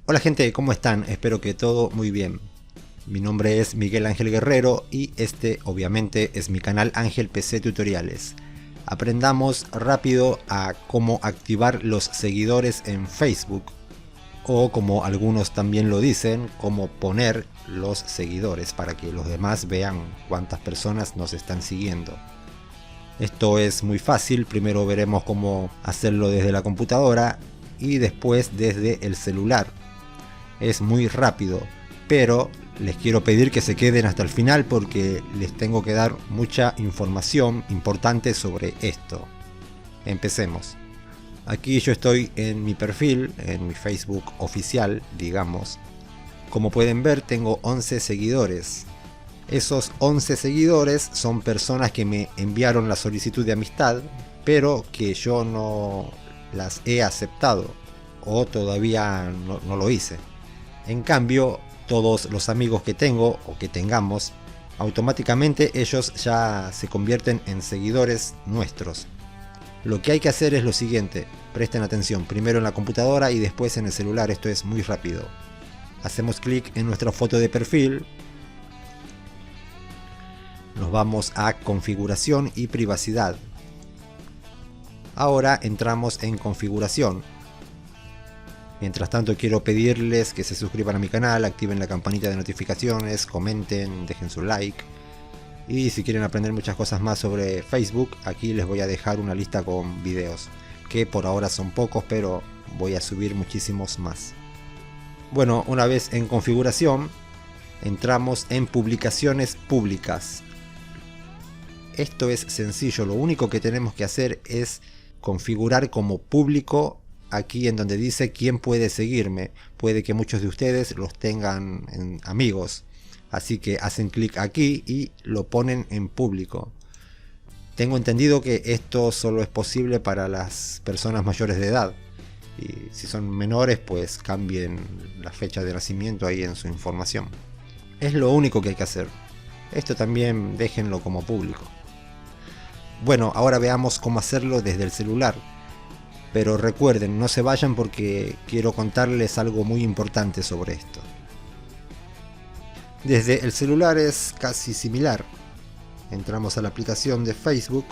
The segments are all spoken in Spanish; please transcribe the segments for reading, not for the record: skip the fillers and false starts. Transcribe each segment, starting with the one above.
Hola gente, ¿cómo están? Espero que todo muy bien. Mi nombre es Miguel Ángel Guerrero y este obviamente es mi canal Ángel PC Tutoriales. Aprendamos rápido a cómo activar los seguidores en Facebook, o como algunos también lo dicen, cómo poner los seguidores para que los demás vean cuántas personas nos están siguiendo. Esto es muy fácil, primero veremos cómo hacerlo desde la computadora y después desde el celular. Es muy rápido, pero les quiero pedir que se queden hasta el final porque les tengo que dar mucha información importante sobre esto. Empecemos. Aquí yo estoy en mi perfil, en mi Facebook oficial, digamos. Como pueden ver, tengo 11 seguidores. Esos 11 seguidores son personas que me enviaron la solicitud de amistad, pero que yo no las he aceptado o todavía no lo hice. En cambio, todos los amigos que tengo o que tengamos, automáticamente ellos ya se convierten en seguidores nuestros. Lo que hay que hacer es lo siguiente, presten atención, primero en la computadora y después en el celular, esto es muy rápido. Hacemos clic en nuestra foto de perfil, nos vamos a configuración y privacidad. Ahora entramos en configuración. Mientras tanto quiero pedirles que se suscriban a mi canal, activen la campanita de notificaciones, comenten, dejen su like. Y si quieren aprender muchas cosas más sobre Facebook, aquí les voy a dejar una lista con videos, que por ahora son pocos, pero voy a subir muchísimos más. Bueno, una vez en configuración, entramos en publicaciones públicas. Esto es sencillo, lo único que tenemos que hacer es configurar como público aquí en donde dice quién puede seguirme. Puede que muchos de ustedes los tengan en amigos, así que hacen clic aquí y lo ponen en público. Tengo entendido que esto solo es posible para las personas mayores de edad, y si son menores pues cambien la fecha de nacimiento ahí en su información. Es lo único que hay que hacer. Esto también déjenlo como público. Bueno, ahora veamos cómo hacerlo desde el celular. Pero recuerden, no se vayan porque quiero contarles algo muy importante sobre esto. Desde el celular es casi similar. Entramos a la aplicación de Facebook,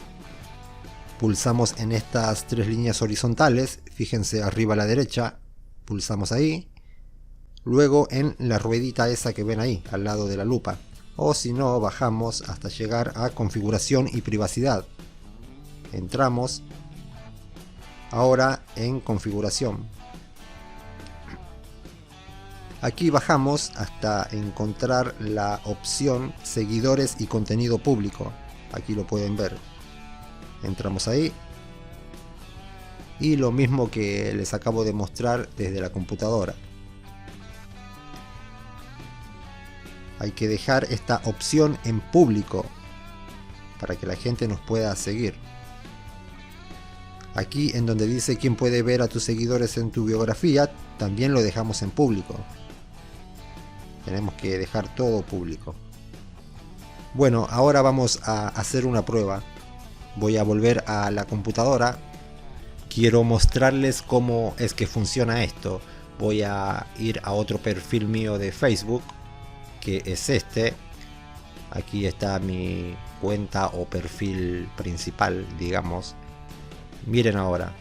pulsamos en estas tres líneas horizontales, fíjense arriba a la derecha, pulsamos ahí, luego en la ruedita esa que ven ahí, al lado de la lupa, o si no, bajamos hasta llegar a configuración y privacidad. Entramos ahora en configuración. Aquí bajamos hasta encontrar la opción seguidores y contenido público. Aquí lo pueden ver. Entramos ahí. Y lo mismo que les acabo de mostrar desde la computadora. Hay que dejar esta opción en público para que la gente nos pueda seguir. Aquí en donde dice quién puede ver a tus seguidores en tu biografía, también lo dejamos en público. Tenemos que dejar todo público. Bueno, ahora vamos a hacer una prueba. Voy a volver a la computadora. Quiero mostrarles cómo es que funciona esto. Voy a ir a otro perfil mío de Facebook, que es este. Aquí está mi cuenta o perfil principal, digamos. Miren ahora,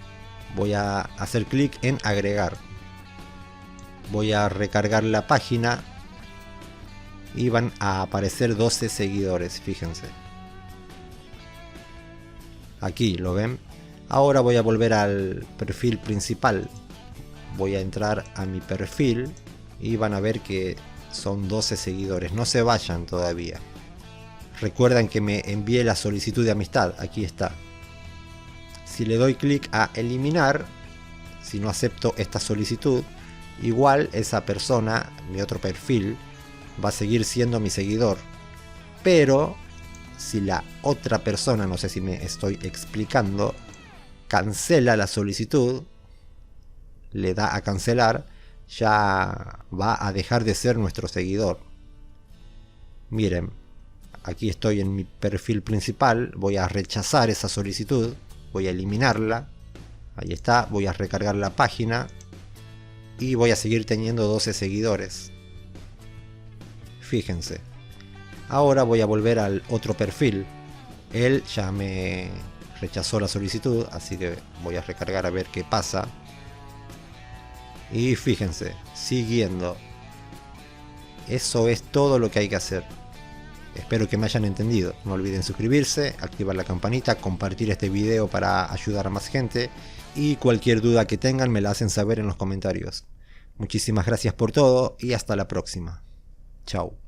voy a hacer clic en agregar. Voy a recargar la página y van a aparecer 12 seguidores, fíjense. Aquí lo ven. Ahora voy a volver al perfil principal. Voy a entrar a mi perfil y van a ver que son 12 seguidores. No se vayan todavía. Recuerdan que me envié la solicitud de amistad, aquí está. Si le doy clic a eliminar, si no acepto esta solicitud, igual esa persona, mi otro perfil, va a seguir siendo mi seguidor. Pero si la otra persona, no sé si me estoy explicando, cancela la solicitud, le da a cancelar, ya va a dejar de ser nuestro seguidor. Miren, aquí estoy en mi perfil principal, voy a rechazar esa solicitud. Voy a eliminarla, ahí está, voy a recargar la página y voy a seguir teniendo 12 seguidores. Fíjense. Ahora voy a volver al otro perfil. Él ya me rechazó la solicitud, así que voy a recargar a ver qué pasa. Y fíjense, siguiendo. Eso es todo lo que hay que hacer. Espero que me hayan entendido. No olviden suscribirse, activar la campanita, compartir este video para ayudar a más gente. Y cualquier duda que tengan me la hacen saber en los comentarios. Muchísimas gracias por todo y hasta la próxima. Chao.